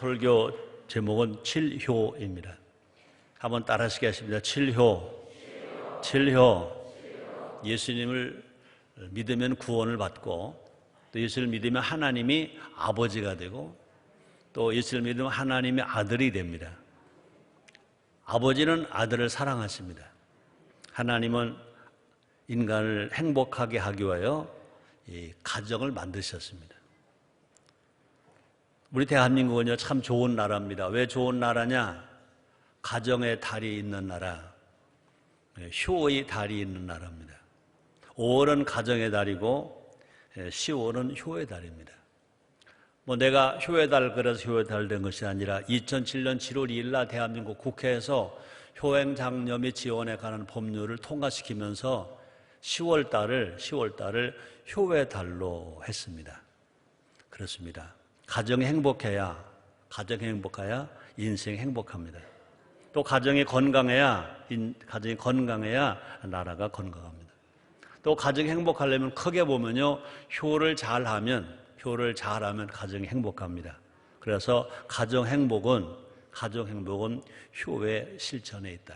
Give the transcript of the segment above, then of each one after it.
설교 제목은 칠효입니다. 한번 따라 하시겠습니다. 칠효. 예수님을 믿으면 구원을 받고, 또 예수를 믿으면 하나님이 아버지가 되고, 또 예수를 믿으면 하나님의 아들이 됩니다. 아버지는 아들을 사랑하십니다. 하나님은 인간을 행복하게 하기 위하여 이 가정을 만드셨습니다. 우리 대한민국은요, 참 좋은 나라입니다. 왜 좋은 나라냐? 가정의 달이 있는 나라, 효의 달이 있는 나라입니다. 5월은 가정의 달이고 10월은 효의 달입니다. 내가 효의 달 그래서 효의 달 된 것이 아니라 2007년 7월 2일 날 대한민국 국회에서 효행장려 및 지원에 관한 법률을 통과시키면서 10월 달을 효의 달로 했습니다. 그렇습니다. 가정이 행복해야 인생이 행복합니다. 또 가정이 건강해야 나라가 건강합니다. 또 가정이 행복하려면 크게 보면요, 효를 잘하면 가정이 행복합니다. 그래서 가정 행복은 효의 실천에 있다.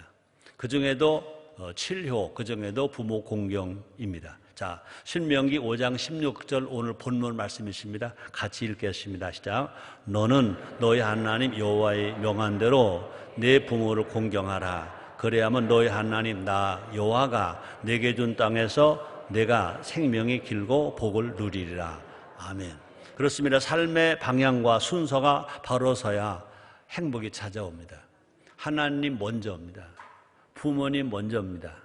그 중에도 7효, 그 중에도 부모 공경입니다. 자, 신명기 5장 16절 오늘 본문 말씀이십니다. 같이 읽겠습니다. 시작. 너는 너희 하나님 여호와의 명한 대로 내 부모를 공경하라. 그래야만 너희 하나님 나 여호와가 내게 준 땅에서 내가 생명이 길고 복을 누리리라. 아멘. 그렇습니다. 삶의 방향과 순서가 바로 서야 행복이 찾아옵니다. 하나님 먼저입니다. 부모님 먼저입니다.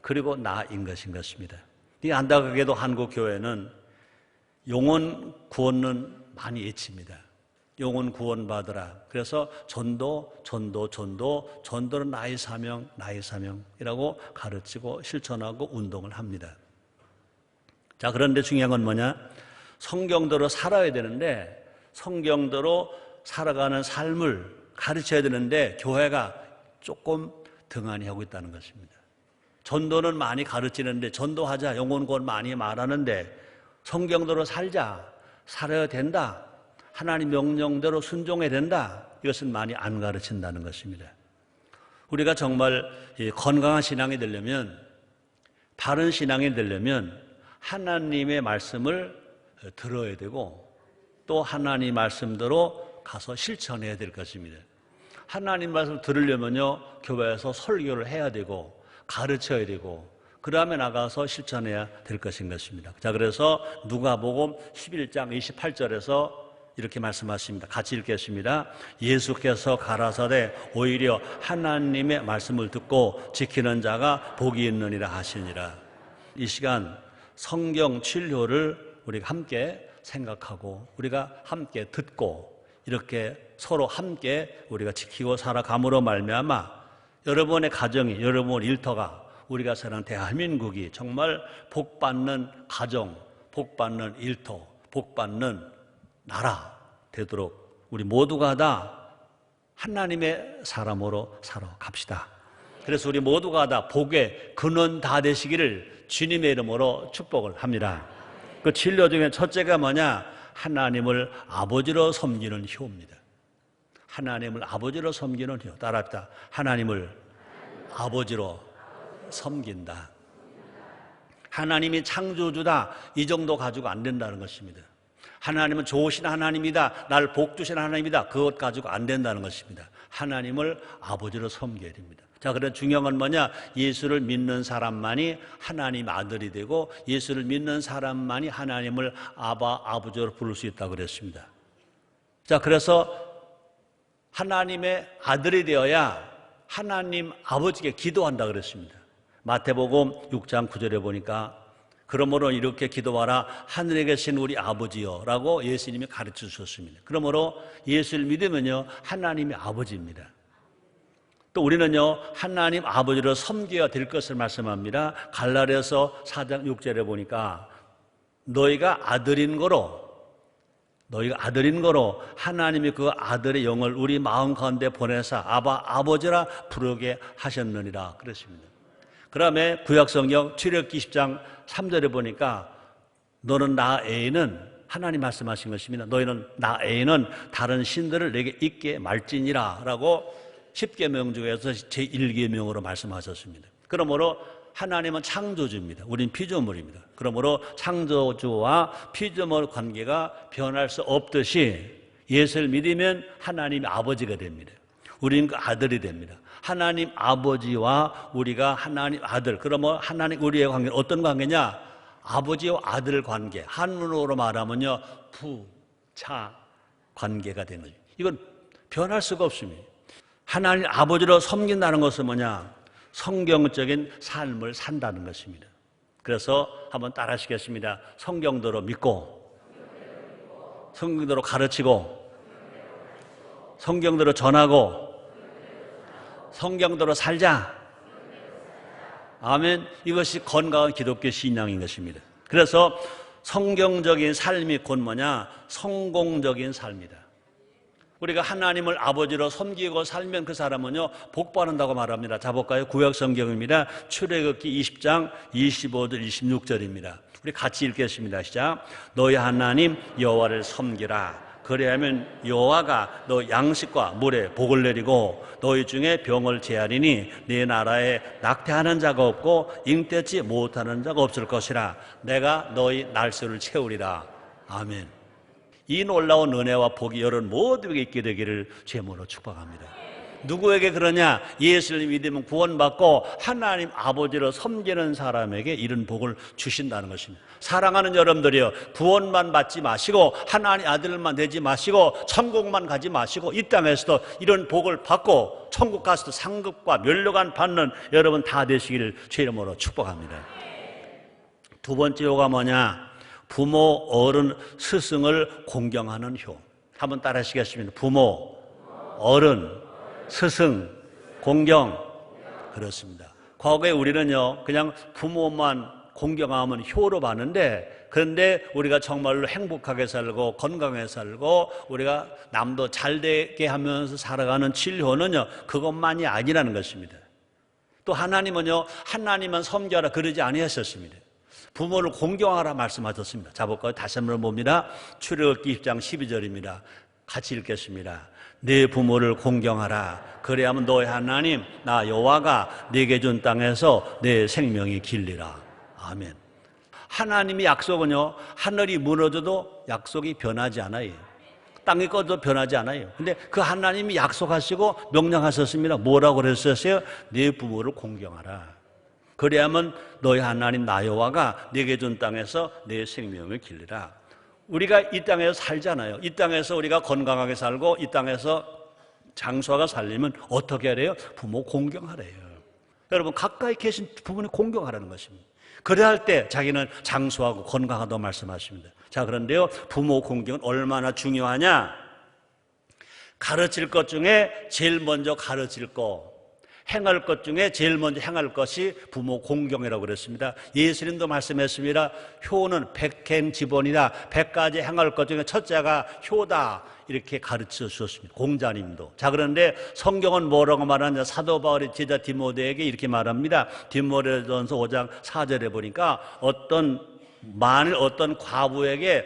그리고 나인 것입니다. 이 안타깝게도 한국 교회는 영혼 구원은 많이 외칩니다. 영혼 구원 받으라. 그래서 전도는 나의 사명이라고 가르치고 실천하고 운동을 합니다. 자, 그런데 중요한 건 뭐냐? 성경대로 살아야 되는데, 성경대로 살아가는 삶을 가르쳐야 되는데 교회가 조금 등한히 하고 있다는 것입니다. 전도는 많이 가르치는데, 전도하자, 영혼 구원 많이 말하는데, 성경대로 살아야 된다, 하나님 명령대로 순종해야 된다, 이것은 많이 안 가르친다는 것입니다. 우리가 정말 건강한 신앙이 되려면, 바른 신앙이 되려면 하나님의 말씀을 들어야 되고, 또 하나님 말씀대로 가서 실천해야 될 것입니다. 하나님 말씀을 들으려면요, 교회에서 설교를 해야 되고 가르쳐야 되고, 그 다음에 나가서 실천해야 될 것입니다. 자, 그래서 누가복음 11장 28절에서 이렇게 말씀하십니다. 같이 읽겠습니다. 예수께서 가라사대 오히려 하나님의 말씀을 듣고 지키는 자가 복이 있느니라 하시니라. 이 시간 성경 진료를 우리가 함께 생각하고, 우리가 함께 듣고, 이렇게 서로 함께 우리가 지키고 살아감으로 말미암아 여러분의 가정이, 여러분의 일터가, 우리가 사는 대한민국이 정말 복받는 가정, 복받는 일터, 복받는 나라 되도록 우리 모두가 다 하나님의 사람으로 살아갑시다. 그래서 우리 모두가 다 복의 근원 다 되시기를 주님의 이름으로 축복을 합니다. 그 진료 중에 첫째가 뭐냐? 하나님을 아버지로 섬기는 효입니다. 하나님을 아버지로 섬기는 효. 따라합시다. 하나님을 아버지로 섬긴다. 하나님이 창조주다, 이 정도 가지고 안 된다는 것입니다. 하나님은 좋으신 하나님이다, 날 복 주신 하나님이다, 그것 가지고 안 된다는 것입니다. 하나님을 아버지로 섬겨야 됩니다. 자, 그래 중요한 건 뭐냐? 예수를 믿는 사람만이 하나님 아들이 되고, 예수를 믿는 사람만이 하나님을 아버지로 부를 수 있다고 그랬습니다. 자, 그래서 하나님의 아들이 되어야 하나님 아버지께 기도한다 그랬습니다. 마태복음 6장 9절에 보니까 그러므로 이렇게 기도하라, 하늘에 계신 우리 아버지여 라고 예수님이 가르쳐 주셨습니다. 그러므로 예수를 믿으면요, 하나님이 아버지입니다. 또 우리는요, 하나님 아버지로 섬겨야 될 것을 말씀합니다. 갈라디아서 4장 6절에 보니까 너희가 아들인 거로 하나님이 그 아들의 영을 우리 마음 가운데 보내사 아버지라 부르게 하셨느니라 그랬습니다. 그 다음에 구약성경 출애굽기 10장 3절에 보니까 너는 나 애인은 하나님 말씀하신 것입니다. 너희는 나 애인은 다른 신들을 내게 있게 말지니라 라고 10계명 중에서 제1계명으로 말씀하셨습니다. 그러므로 하나님은 창조주입니다. 우린 피조물입니다. 그러므로 창조주와 피조물 관계가 변할 수 없듯이 예수를 믿으면 하나님 아버지가 됩니다. 우리는 그 아들이 됩니다. 하나님 아버지와 우리가 하나님 아들. 그러면 하나님 우리의 관계는 어떤 관계냐? 아버지와 아들 관계. 한문으로 말하면요, 부차 관계가 되는 거죠. 이건 변할 수가 없습니다. 하나님 아버지로 섬긴다는 것은 뭐냐? 성경적인 삶을 산다는 것입니다. 그래서 한번 따라 하시겠습니다. 성경대로 믿고, 성경대로 가르치고, 성경대로 전하고, 성경대로 살자. 아멘. 이것이 건강한 기독교 신앙인 것입니다. 그래서 성경적인 삶이 곧 뭐냐? 성공적인 삶이다. 우리가 하나님을 아버지로 섬기고 살면 그 사람은요, 복받는다고 말합니다. 자, 볼까요? 구약 성경입니다. 출애굽기 20장 25절 26절입니다. 우리 같이 읽겠습니다. 시작. 너희 하나님 여호와를 섬기라. 그래야면 여호와가 너 양식과 물에 복을 내리고 너희 중에 병을 제하리니 네 나라에 낙태하는 자가 없고 잉태치 못하는 자가 없을 것이라. 내가 너희 날수를 채우리라. 아멘. 이 놀라운 은혜와 복이 여러분 모두에게 있게 되기를 제물로 축복합니다. 누구에게 그러냐? 예수를 믿으면 구원받고 하나님 아버지로 섬기는 사람에게 이런 복을 주신다는 것입니다. 사랑하는 여러분들이요, 구원만 받지 마시고 하나님 아들만 되지 마시고 천국만 가지 마시고 이 땅에서도 이런 복을 받고 천국 가서도 상급과 면류관 받는 여러분 다 되시기를 제 이름으로 축복합니다. 두 번째 효가 뭐냐? 부모, 어른, 스승을 공경하는 효. 한번 따라 하시겠습니다. 부모, 어른, 스승, 공경. 그렇습니다. 과거에 우리는요, 그냥 부모만 공경하면 효로 봤는데, 그런데 우리가 정말로 행복하게 살고 건강하게 살고 우리가 남도 잘 되게 하면서 살아가는 진효는요, 그것만이 아니라는 것입니다. 또 하나님은요, 하나님만 섬겨라 그러지 아니하셨습니다. 부모를 공경하라 말씀하셨습니다. 자, 볼까요? 다시 한번 봅니다. 출애굽기 10장 12절입니다. 같이 읽겠습니다. 네 부모를 공경하라. 그래야면 너의 하나님 나 여호와가 네게 준 땅에서 내 생명이 길리라. 아멘. 하나님의 약속은요, 하늘이 무너져도 약속이 변하지 않아요. 땅이 꺼져도 변하지 않아요. 근데 그 하나님이 약속하시고 명령하셨습니다. 뭐라고 그랬었어요? 네 부모를 공경하라. 그래야면 너희 하나님 나 여호와가 네게 준 땅에서 내 생명을 길리라. 우리가 이 땅에서 살잖아요. 이 땅에서 우리가 건강하게 살고 이 땅에서 장수하가 살려면 어떻게 하래요? 부모 공경하래요. 여러분 가까이 계신 부모님 공경하라는 것입니다. 그래야 할 때 자기는 장수하고 건강하다고 말씀하십니다. 자, 그런데요, 부모 공경은 얼마나 중요하냐? 가르칠 것 중에 제일 먼저 가르칠 거, 행할 것 중에 제일 먼저 행할 것이 부모 공경이라고 그랬습니다. 예수님도 말씀했습니다. 효는 백행지본이다. 100가지 행할 것 중에 첫째가 효다. 이렇게 가르쳐 주셨습니다. 공자님도. 자, 그런데 성경은 뭐라고 말하냐? 사도 바울이 제자 디모데에게 이렇게 말합니다. 디모데전서 5장 4절에 보니까 만일 어떤 과부에게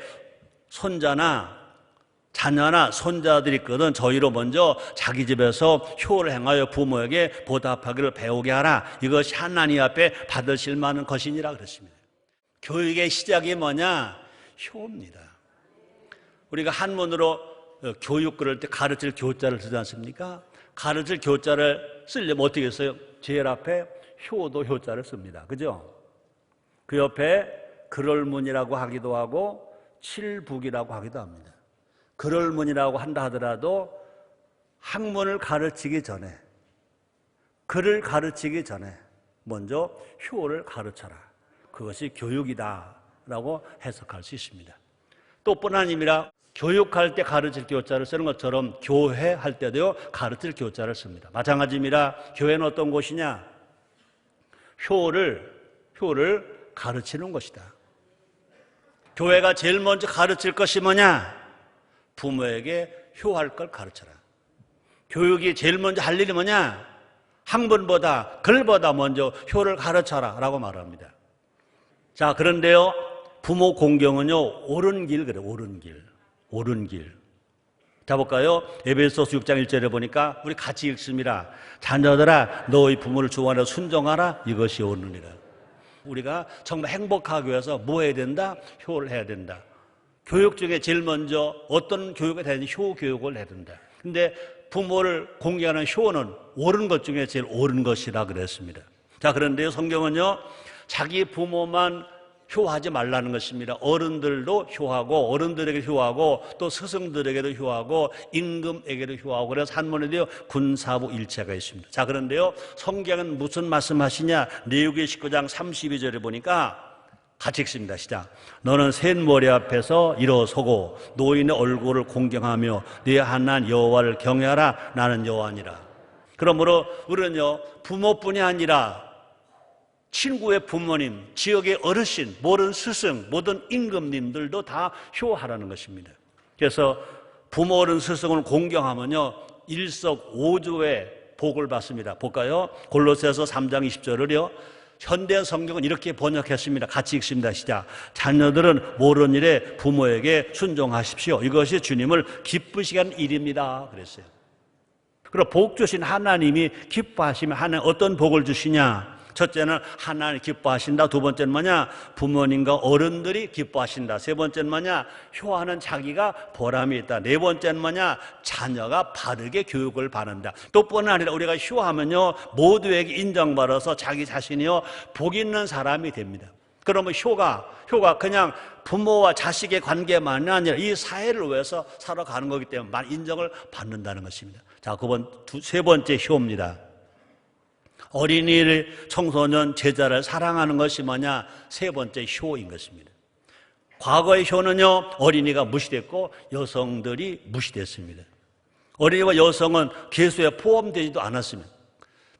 손자나 자녀나 손자들이 있거든 저희로 먼저 자기 집에서 효를 행하여 부모에게 보답하기를 배우게 하라. 이것이 하나님 앞에 받으실 만한 것이니라 그랬습니다. 교육의 시작이 뭐냐? 효입니다. 우리가 한문으로 교육 그럴 때 가르칠 교자를 쓰지 않습니까? 가르칠 교자를 쓰려면 어떻게 써요? 제일 앞에 효도 효자를 씁니다. 그죠? 그 옆에 그럴문이라고 하기도 하고 칠북이라고 하기도 합니다. 그럴문이라고 한다 하더라도 학문을 가르치기 전에, 글을 가르치기 전에 먼저 효를 가르쳐라. 그것이 교육이다라고 해석할 수 있습니다. 또 뿐 아니라 교육할 때 가르칠 교자를 쓰는 것처럼 교회할 때도요, 가르칠 교자를 씁니다. 마찬가지입니다. 교회는 어떤 곳이냐? 효를 가르치는 것이다. 교회가 제일 먼저 가르칠 것이 뭐냐? 부모에게 효할 걸 가르쳐라. 교육이 제일 먼저 할 일이 뭐냐? 학문보다 글보다 먼저 효를 가르쳐라 라고 말합니다. 자, 그런데요, 부모 공경은요, 옳은 길, 그래, 옳은 길. 옳은 길. 자, 볼까요? 에베소서 6장 1절에 보니까 우리 같이 읽습니다. 자녀들아, 너희 부모를 주원하여 순종하라. 이것이 옳으니라. 우리가 정말 행복하기 위해서 뭐 해야 된다? 효를 해야 된다. 교육 중에 제일 먼저 어떤 교육을 해야 되는지 효 교육을 해야 된다. 근데 부모를 공경하는 효는 옳은 것 중에 제일 옳은 것이라 그랬습니다. 자, 그런데요, 성경은요, 자기 부모만 효하지 말라는 것입니다. 어른들도 효하고, 어른들에게 효하고, 또 스승들에게도 효하고, 임금에게도 효하고, 그래서 한문에도요, 군사부 일체가 있습니다. 자, 그런데요, 성경은 무슨 말씀하시냐? 레위기 19장 32절에 보니까 같이 읽습니다. 시작. 너는 셋머리 앞에서 일어서고 노인의 얼굴을 공경하며 네 하나님 여호와를 경외하라. 나는 여호와니라. 그러므로 우리는요, 부모뿐이 아니라 친구의 부모님, 지역의 어르신, 모든 스승, 모든 임금님들도 다 효하라는 것입니다. 그래서 부모, 어른, 스승을 공경하면요, 일석오조의 복을 받습니다. 볼까요? 골로새서 3장 20절을요, 현대 성경은 이렇게 번역했습니다. 같이 읽습니다. 시작. 자녀들은 모르는 일에 부모에게 순종하십시오. 이것이 주님을 기쁘시게 하는 일입니다. 그랬어요. 그리고 복 주신 하나님이 기뻐하시면 하나님 어떤 복을 주시냐? 첫째는 하나님 기뻐하신다. 두 번째는 뭐냐? 부모님과 어른들이 기뻐하신다. 세 번째는 뭐냐? 효하는 자기가 보람이 있다. 네 번째는 뭐냐? 자녀가 바르게 교육을 받는다. 또 뿐 아니라 우리가 효하면요, 모두에게 인정받아서 자기 자신이요, 복 있는 사람이 됩니다. 그러면 효가 그냥 부모와 자식의 관계만이 아니라 이 사회를 위해서 살아가는 거기 때문에 많은 인정을 받는다는 것입니다. 자, 세 번째 효입니다. 어린이를, 청소년, 제자를 사랑하는 것이 뭐냐? 세 번째 효인 것입니다. 과거의 효는요, 어린이가 무시됐고 여성들이 무시됐습니다. 어린이와 여성은 계수에 포함되지도 않았습니다.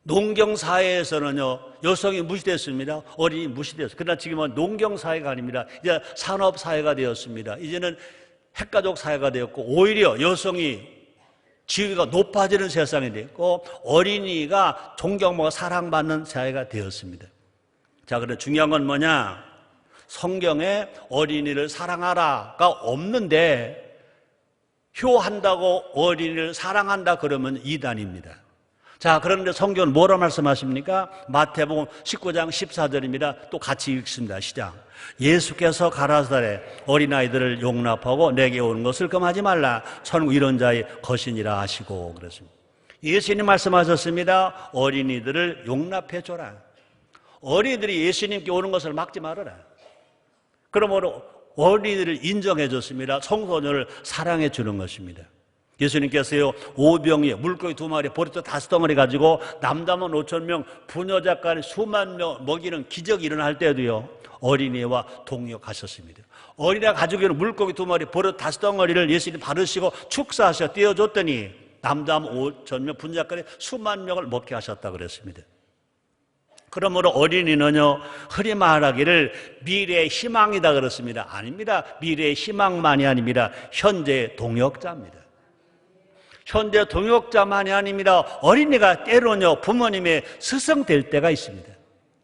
농경사회에서는요, 여성이 무시됐습니다. 어린이 무시됐어요. 그러나 지금은 농경사회가 아닙니다. 이제 산업사회가 되었습니다. 이제는 핵가족 사회가 되었고, 오히려 여성이 지위가 높아지는 세상이 됐고, 어린이가 존경받고 사랑받는 사회가 되었습니다. 자, 그런데 중요한 건 뭐냐? 성경에 어린이를 사랑하라가 없는데 효한다고 어린이를 사랑한다 그러면 이단입니다. 자, 그런데 성경은 뭐라 말씀하십니까? 마태복음 19장 14절입니다. 또 같이 읽습니다. 시작. 예수께서 가라사대 어린아이들을 용납하고 내게 오는 것을 금하지 말라. 천국 이런 자의 것이니라 하시고 그랬습니다. 예수님 말씀하셨습니다. 어린이들을 용납해 줘라. 어린이들이 예수님께 오는 것을 막지 말아라. 그러므로 어린이들을 인정해 줬습니다. 청소년을 사랑해 주는 것입니다. 예수님께서요, 오병이에 물고기 2마리, 보리떡 5덩어리 가지고 남담은 5,000명, 부녀자까지 수만 명 먹이는 기적이 일어날 때도요, 어린이와 동역하셨습니다. 어린이가 가지고 있는 물고기 2마리, 보리떡 5덩어리를 예수님 바르시고 축사하셔 띄워줬더니 남담 5,000명, 부녀자까지 수만 명을 먹게 하셨다고 그랬습니다. 그러므로 어린이는요, 흔히 말하기를 미래의 희망이다 그렇습니다. 아닙니다. 미래의 희망만이 아닙니다. 현재의 동역자입니다. 현재 동역자만이 아닙니다. 어린이가 때로는요, 부모님의 스승 될 때가 있습니다.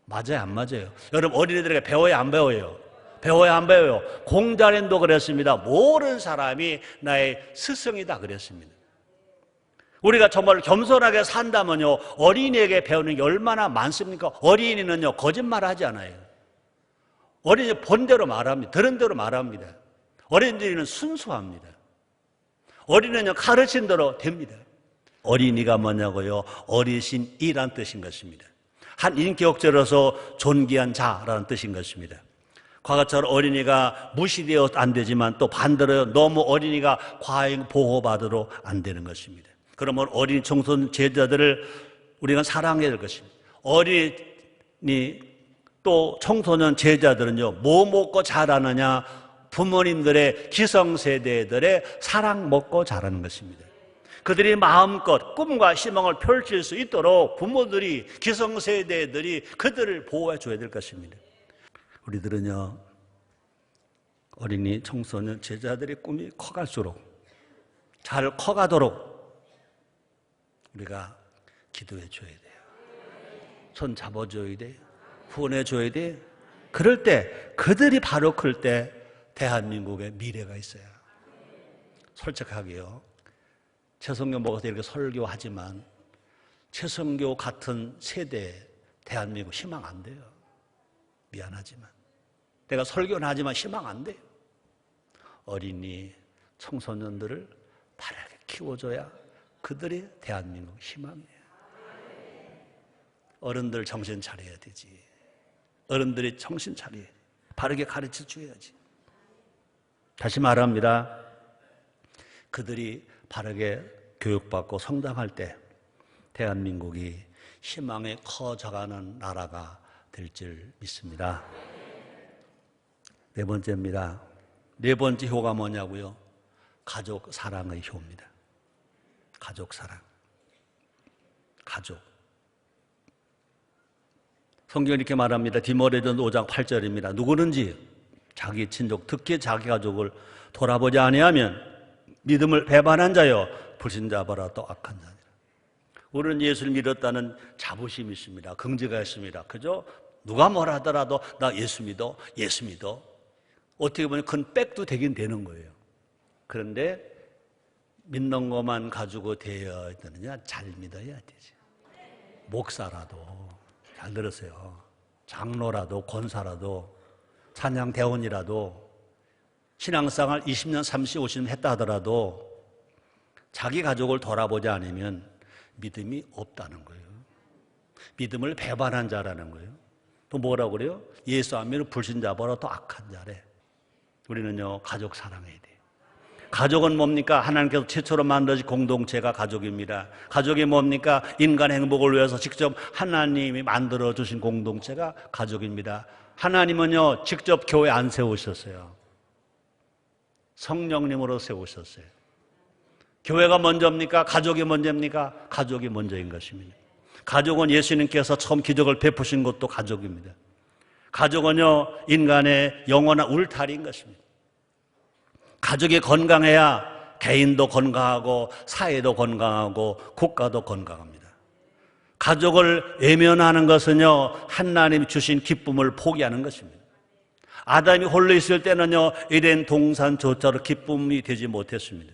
맞아요, 안 맞아요? 여러분, 어린이들에게 배워요, 안 배워요? 배워요, 안 배워요? 공자랜도 그랬습니다. 모든 사람이 나의 스승이다 그랬습니다. 우리가 정말 겸손하게 산다면요, 어린이에게 배우는 게 얼마나 많습니까? 어린이는요, 거짓말 하지 않아요. 어린이 본 대로 말합니다. 들은 대로 말합니다. 어린이들은 순수합니다. 어린이는요, 가르친 대로 됩니다. 어린이가 뭐냐고요? 어리신이란 뜻인 것입니다. 한 인격체로서 존귀한 자라는 뜻인 것입니다. 과거처럼 어린이가 무시되어도 안 되지만 또 반대로 너무 어린이가 과잉 보호받아도 안 되는 것입니다. 그러면 어린이 청소년 제자들을 우리가 사랑해야 될 것입니다. 어린이 또 청소년 제자들은요, 뭐 먹고 자라느냐? 부모님들의 기성세대들의 사랑 먹고 자라는 것입니다. 그들이 마음껏 꿈과 희망을 펼칠 수 있도록 부모들이, 기성세대들이 그들을 보호해 줘야 될 것입니다. 우리들은요, 어린이 청소년 제자들의 꿈이 커갈수록, 잘 커가도록 우리가 기도해 줘야 돼요. 손 잡아줘야 돼요. 후원해 줘야 돼요. 그럴 때 그들이 바로 클 때 대한민국의 미래가 있어요. 솔직하게요. 최성교 목사가 이렇게 설교하지만 최성교 같은 세대에 대한민국 희망 안 돼요. 미안하지만. 내가 설교는 하지만 희망 안 돼요. 어린이, 청소년들을 바르게 키워줘야 그들이 대한민국 희망이에요. 어른들 정신 차려야 되지. 어른들이 정신 차려야 돼. 바르게 가르쳐 줘야지. 다시 말합니다. 그들이 바르게 교육받고 성장할 때 대한민국이 희망이 커져가는 나라가 될 줄 믿습니다. 네 번째입니다. 네 번째 효가 뭐냐고요? 가족 사랑의 효입니다. 가족 사랑. 가족. 성경이 이렇게 말합니다. 디모데전서 5장 8절입니다. 누구든지 자기 친족, 특히 자기 가족을 돌아보지 아니하면 믿음을 배반한 자여 불신자보다 또 악한 자니라. 우리는 예수를 믿었다는 자부심이 있습니다. 긍지가 있습니다. 그죠? 누가 뭐라 하더라도 나 예수 믿어, 예수 믿어. 어떻게 보면 큰 백도 되긴 되는 거예요. 그런데 믿는 것만 가지고 되어야 되느냐? 잘 믿어야 되지. 목사라도, 잘 들으세요. 장로라도, 권사라도, 찬양대원이라도, 신앙생활 20년, 30년, 50년 했다 하더라도 자기 가족을 돌아보지 않으면 믿음이 없다는 거예요. 믿음을 배반한 자라는 거예요. 또 뭐라고 그래요? 예수 안 믿는 불신자보다 더 악한 자래. 우리는요, 가족 사랑해야 돼요. 가족은 뭡니까? 하나님께서 최초로 만드신 공동체가 가족입니다. 가족이 뭡니까? 인간 행복을 위해서 직접 하나님이 만들어주신 공동체가 가족입니다. 하나님은요, 직접 교회 안 세우셨어요. 성령님으로 세우셨어요. 교회가 먼저입니까? 가족이 먼저입니까? 가족이 먼저인 것입니다. 가족은 예수님께서 처음 기적을 베푸신 것도 가족입니다. 가족은요, 인간의 영원한 울타리인 것입니다. 가족이 건강해야 개인도 건강하고 사회도 건강하고 국가도 건강합니다. 가족을 외면하는 것은요, 하나님이 주신 기쁨을 포기하는 것입니다. 아담이 홀로 있을 때는요, 에덴 동산조차로 기쁨이 되지 못했습니다.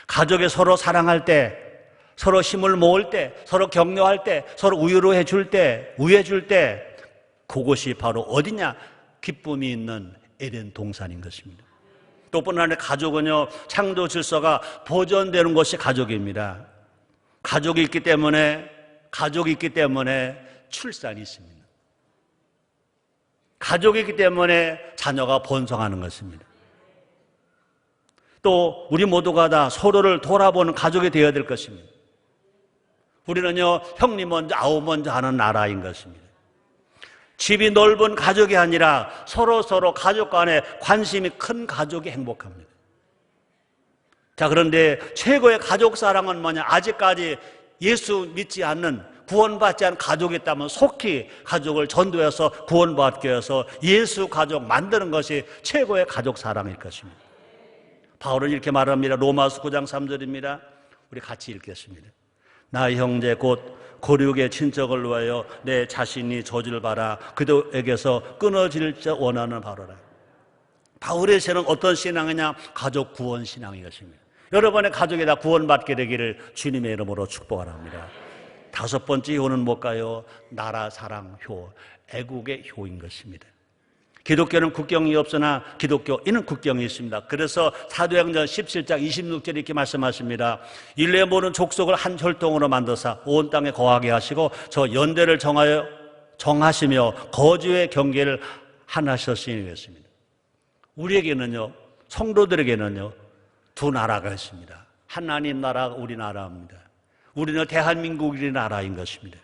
가족이 서로 사랑할 때, 서로 힘을 모을 때, 서로 격려할 때, 서로 위로해 줄 때, 우애해 줄 때, 그것이 바로 어디냐? 기쁨이 있는 에덴 동산인 것입니다. 또 뿐 아니라 가족은요, 창조 질서가 보존되는 것이 가족입니다. 가족이 있기 때문에 출산이 있습니다. 가족이 있기 때문에 자녀가 번성하는 것입니다. 또 우리 모두가 다 서로를 돌아보는 가족이 되어야 될 것입니다. 우리는요, 형님 먼저 아우 먼저 하는 나라인 것입니다. 집이 넓은 가족이 아니라 서로 가족 간에 관심이 큰 가족이 행복합니다. 자, 그런데 최고의 가족 사랑은 뭐냐? 아직까지 예수 믿지 않는, 구원받지 않은 가족이 있다면 속히 가족을 전도해서 구원받게 해서 예수 가족 만드는 것이 최고의 가족 사랑일 것입니다. 바울은 이렇게 말합니다. 로마서 9장 3절입니다. 우리 같이 읽겠습니다. 나의 형제 곧 고륙의 친척을 위하여 내 자신이 저주를 받아 그들에게서 끊어질 자 원하는 바로라. 바울의 신앙은 어떤 신앙이냐? 가족 구원 신앙인 것입니다. 여러분의 가족이 다 구원받게 되기를 주님의 이름으로 축복합니다. 다섯 번째 효는 뭘까요? 나라 사랑 효, 애국의 효인 것입니다. 기독교는 국경이 없으나 기독교인은 국경이 있습니다. 그래서 사도행전 17장 26절에 이렇게 말씀하십니다. 인류의 모든 족속을 한 혈통으로 만드사 온 땅에 거하게 하시고 저 연대를 정하시며 거주의 경계를 하나셨으니 그랬습니다. 우리에게는요, 성도들에게는요, 두 나라가 있습니다. 하나님 나라가 우리 나라입니다. 우리는 대한민국이 나라인 것입니다.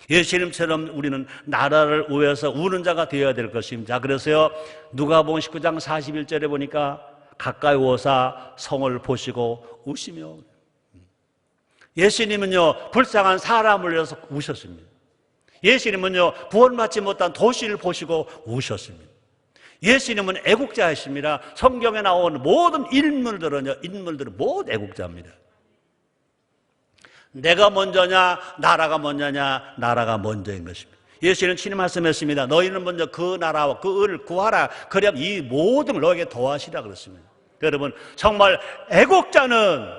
예수님처럼 우리는 나라를 위해서 우는 자가 되어야 될 것입니다. 그래서요, 누가복음 19장 41절에 보니까 가까이 오사 성을 보시고 우시며, 예수님은요, 불쌍한 사람을 위해서 우셨습니다. 예수님은요, 구원받지 못한 도시를 보시고 우셨습니다. 예수님은 애국자이십니다. 성경에 나온 모든 인물들은 모두 애국자입니다. 내가 먼저냐, 나라가 먼저냐? 나라가 먼저인 것입니다. 예수님은 친히 말씀했습니다. 너희는 먼저 그 나라와 그 의를 구하라. 그래야 이 모든 걸 너에게 더하시라 그랬습니다. 여러분, 정말 애국자는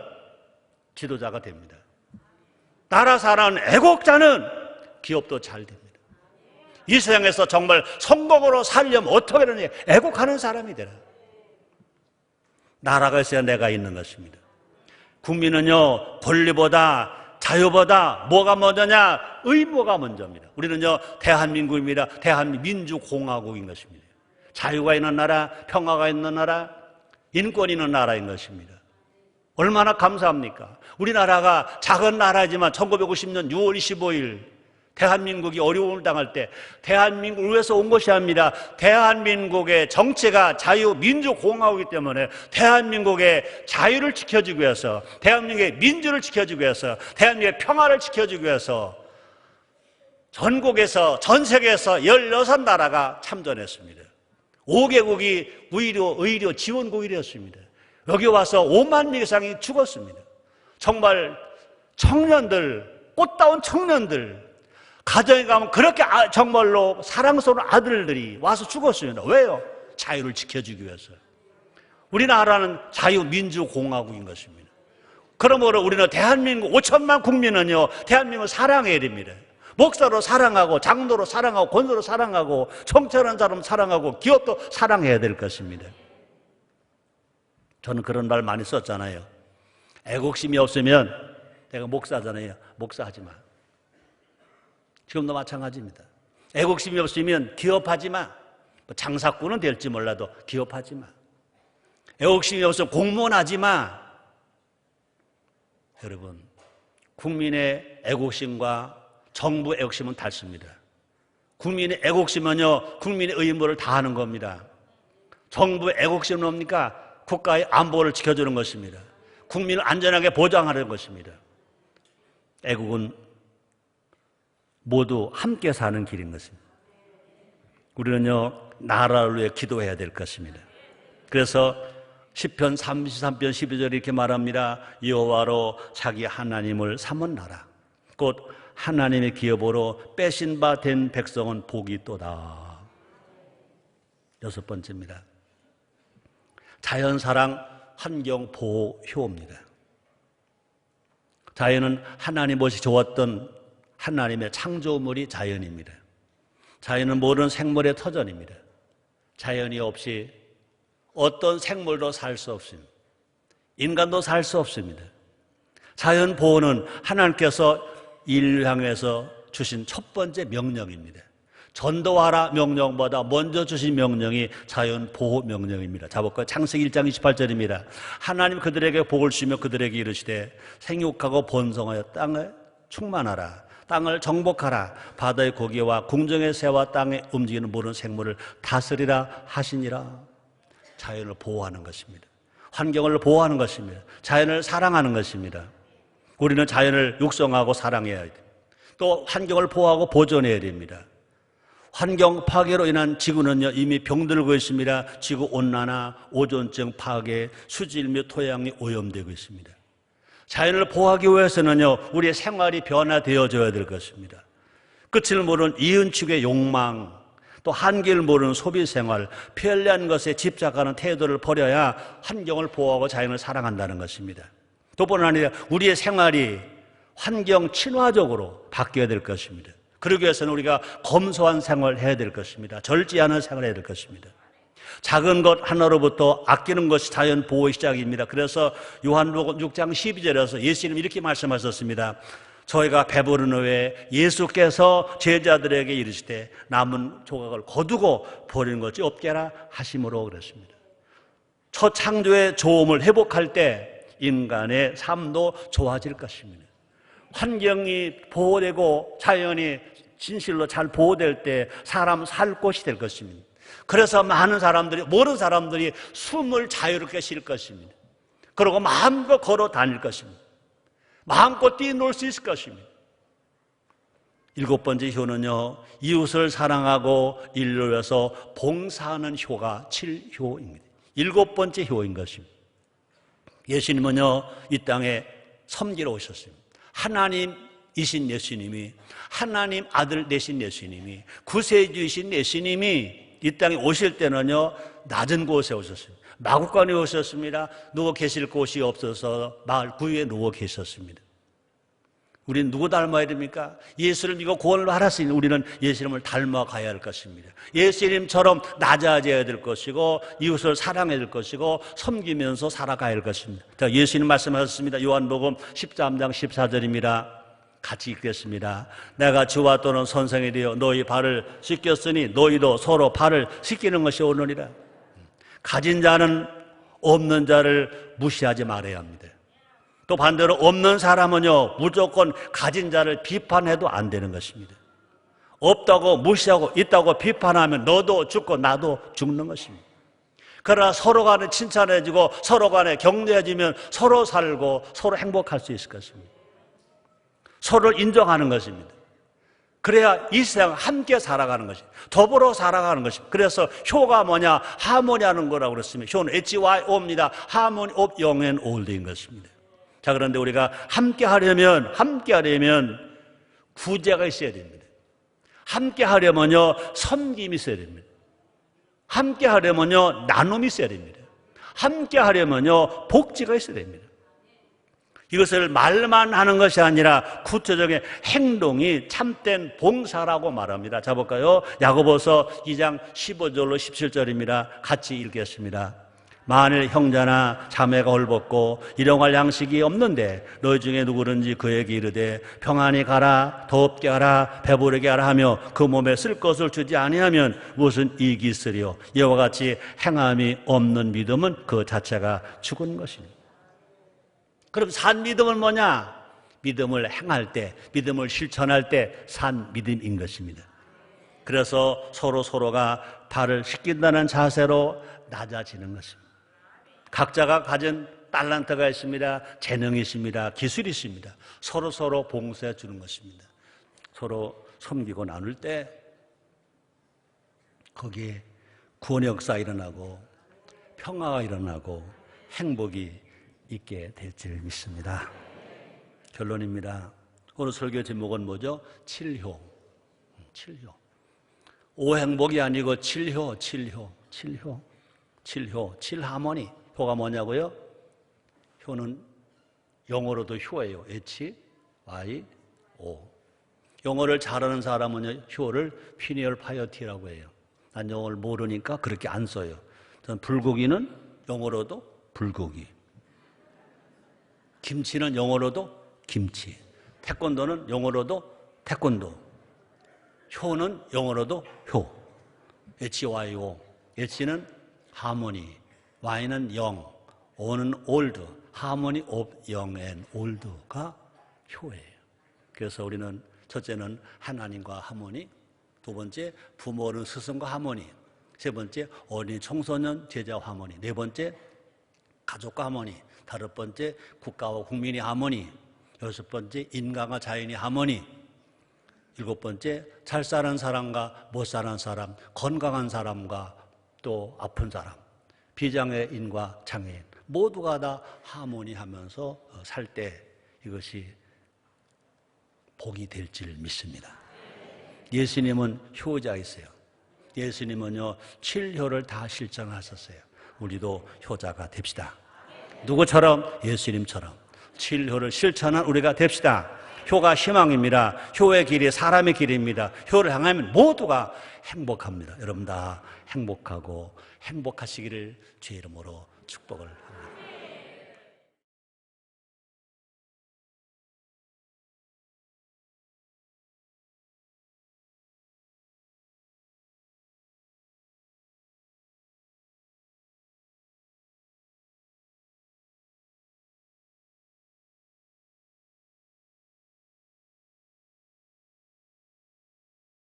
지도자가 됩니다. 나라 사랑하는 애국자는 기업도 잘 됩니다. 이 세상에서 정말 성공으로 살려면 어떻게 되느냐, 애국하는 사람이 되라. 나라가 있어야 내가 있는 것입니다. 국민은요, 권리보다 자유보다 뭐가 먼저냐? 의무가 먼저입니다. 우리는요, 대한민국입니다. 대한민주공화국인 것입니다. 자유가 있는 나라, 평화가 있는 나라, 인권이 있는 나라인 것입니다. 얼마나 감사합니까? 우리나라가 작은 나라지만 1950년 6월 25일 대한민국이 어려움을 당할 때 대한민국을 위해서 온 것이 아닙니다. 대한민국의 정체가 자유민주공화국이기 때문에 대한민국의 자유를 지켜주기 위해서, 대한민국의 민주를 지켜주기 위해서, 대한민국의 평화를 지켜주기 위해서 전국에서, 전 세계에서 16나라가 참전했습니다. 5개국이 의료 지원국이었습니다. 여기 와서 5만 명 이상이 죽었습니다. 정말 청년들, 꽃다운 청년들, 가정에 가면 그렇게 정말로 사랑스러운 아들들이 와서 죽었습니다. 왜요? 자유를 지켜주기 위해서. 우리나라는 자유민주공화국인 것입니다. 그러므로 우리는 대한민국 5천만 국민은요, 대한민국을 사랑해야 됩니다. 목사로 사랑하고, 장로로 사랑하고, 권사로 사랑하고, 청천한 사람 사랑하고, 기업도 사랑해야 될 것입니다. 저는 그런 말 많이 썼잖아요. 애국심이 없으면, 내가 목사잖아요. 목사하지 마. 지금도 마찬가지입니다. 애국심이 없으면 기업하지 마. 장사꾼은 될지 몰라도 기업하지 마. 애국심이 없으면 공무원 하지 마. 여러분, 국민의 애국심과 정부 애국심은 다릅니다. 국민의 애국심은요, 국민의 의무를 다하는 겁니다. 정부의 애국심은 뭡니까? 국가의 안보를 지켜주는 것입니다. 국민을 안전하게 보장하는 것입니다. 애국은 모두 함께 사는 길인 것입니다. 우리는요, 나라를 위해 기도해야 될 것입니다. 그래서 시편 33편 12절에 이렇게 말합니다. 여호와로 자기 하나님을 삼은 나라, 곧 하나님의 기업으로 빼신 바 된 백성은 복이 있도다. 6번째입니다. 자연사랑 환경보호효입니다. 자연은 하나님 못이 좋았던 하나님의 창조물이 자연입니다. 자연은 모든 생물의 터전입니다. 자연이 없이 어떤 생물도 살 수 없습니다. 인간도 살 수 없습니다. 자연 보호는 하나님께서 인류를 향해서 주신 첫 번째 명령입니다. 전도하라 명령보다 먼저 주신 명령이 자연 보호 명령입니다. 자볼까요? 창세기 1장 28절입니다. 하나님 그들에게 복을 주시며 그들에게 이르시되 생육하고 번성하여 땅을 충만하라. 땅을 정복하라. 바다의 고기와 궁정의 새와 땅에 움직이는 모든 생물을 다스리라 하시니라. 자연을 보호하는 것입니다. 환경을 보호하는 것입니다. 자연을 사랑하는 것입니다. 우리는 자연을 육성하고 사랑해야 됩니다. 또 환경을 보호하고 보존해야 됩니다. 환경 파괴로 인한 지구는요, 이미 병들고 있습니다. 지구온난화, 오존층 파괴, 수질 및 토양이 오염되고 있습니다. 자연을 보호하기 위해서는요, 우리의 생활이 변화되어져야 될 것입니다. 끝을 모르는 이윤축의 욕망, 또 한계를 모르는 소비생활, 편리한 것에 집착하는 태도를 버려야 환경을 보호하고 자연을 사랑한다는 것입니다. 또뿐 아니라 우리의 생활이 환경 친화적으로 바뀌어야 될 것입니다. 그러기 위해서는 우리가 검소한 생활을 해야 될 것입니다. 절제하는 생활을 해야 될 것입니다. 작은 것 하나로부터 아끼는 것이 자연 보호의 시작입니다. 그래서 요한복음 6장 12절에서 예수님이 이렇게 말씀하셨습니다. 저희가 배부른 후에 예수께서 제자들에게 이르시되 남은 조각을 거두고 버리는 것이 없게라 하심으로 그랬습니다. 첫 창조의 좋음을 회복할 때 인간의 삶도 좋아질 것입니다. 환경이 보호되고 자연이 진실로 잘 보호될 때 사람 살 곳이 될 것입니다. 그래서 많은 사람들이, 모든 사람들이 숨을 자유롭게 쉴 것입니다. 그리고 마음껏 걸어 다닐 것입니다. 마음껏 뛰놀 수 있을 것입니다. 7번째 효는요, 이웃을 사랑하고 인류를 위해서 봉사하는 효가 7효입니다. 7번째 효인 것입니다. 예수님은요, 이 땅에 섬기러 오셨습니다. 하나님 이신 예수님이, 하나님 아들 되신 예수님이, 구세주이신 예수님이 이 땅에 오실 때는요, 낮은 곳에 오셨습니다. 마구간에 오셨습니다. 누워 계실 곳이 없어서 마을 구유에 누워 계셨습니다. 우리는 누구 닮아야 됩니까? 예수를 믿고 구원을 받았으니 우리는 예수님을 닮아가야 할 것입니다. 예수님처럼 낮아져야 될 것이고, 이웃을 사랑해야 될 것이고, 섬기면서 살아가야 할 것입니다. 자, 예수님 말씀하셨습니다. 요한복음 13장 14절입니다. 같이 읽겠습니다. 내가 주와 또는 선생이 되어 너희 발을 씻겼으니 너희도 서로 발을 씻기는 것이 옳으니라. 가진 자는 없는 자를 무시하지 말아야 합니다. 또 반대로 없는 사람은요, 무조건 가진 자를 비판해도 안 되는 것입니다. 없다고 무시하고 있다고 비판하면 너도 죽고 나도 죽는 것입니다. 그러나 서로 간에 칭찬해주고 서로 간에 격려해주면 서로 살고 서로 행복할 수 있을 것입니다. 서로를 인정하는 것입니다. 그래야 이 세상 함께 살아가는 것입니다. 더불어 살아가는 것입니다. 그래서 효가 뭐냐? 하모니하는 거라고 그랬습니다. 효는 HYO입니다. Harmony of Young and Old인 것입니다. 자, 그런데 우리가 함께 하려면 구제가 있어야 됩니다. 함께 하려면요, 섬김이 있어야 됩니다. 함께 하려면요, 나눔이 있어야 됩니다. 함께 하려면요, 복지가 있어야 됩니다. 이것을 말만 하는 것이 아니라 구체적인 행동이 참된 봉사라고 말합니다. 자, 볼까요? 야고보서 2장 15절로 17절입니다. 같이 읽겠습니다. 만일 형제나 자매가 헐벗고 일용할 양식이 없는데 너희 중에 누구든지 그에게 이르되 평안히 가라, 덥게 하라, 배부르게 하라 하며 그 몸에 쓸 것을 주지 아니하면 무슨 이익이 있으리요? 이와 같이 행함이 없는 믿음은 그 자체가 죽은 것입니다. 그럼 산 믿음은 뭐냐? 믿음을 행할 때, 믿음을 실천할 때 산 믿음인 것입니다. 그래서 서로가 발을 씻긴다는 자세로 낮아지는 것입니다. 각자가 가진 달란트가 있습니다. 재능이 있습니다. 기술이 있습니다. 서로 봉사해 주는 것입니다. 서로 섬기고 나눌 때 거기에 구원의 역사가 일어나고 평화가 일어나고 행복이 있게 될 줄 믿습니다. 결론입니다. 오늘 설교 제목은 뭐죠? 칠효. 오행복이 아니고 칠효. 칠하모니. 효가 뭐냐고요? 효는 영어로도 효예요. H-Y-O. 영어를 잘하는 사람은 효를 피니얼 파이어티라고 해요. 난 영어를 모르니까 그렇게 안 써요. 저는 불고기는 영어로도 불고기. 김치는 영어로도 김치. 태권도는 영어로도 태권도. 효는 영어로도 효. H-Y-O. H는 하모니. Y는 영, O는 올드, Harmony of Young and Old가 효예요. 그래서 우리는 첫째는 하나님과 하모니, 두 번째 부모는 스승과 하모니, 세 번째 어린이 청소년 제자와 하모니, 네 번째 가족과 하모니, 다섯 번째 국가와 국민의 하모니, 여섯 번째 인간과 자연의 하모니, 일곱 번째 잘 사는 사람과 못 사는 사람, 건강한 사람과 또 아픈 사람, 비장애인과 장애인 모두가 다 하모니하면서 살 때 이것이 복이 될 줄 믿습니다. 예수님은 효자이세요. 예수님은요 7효를 다 실천하셨어요. 우리도 효자가 됩시다. 누구처럼? 예수님처럼 7효를 실천한 우리가 됩시다. 효가 희망입니다. 효의 길이 사람의 길입니다. 효를 향하면 모두가 행복합니다. 여러분 다 행복하고 행복하시기를 주의 이름으로 축복을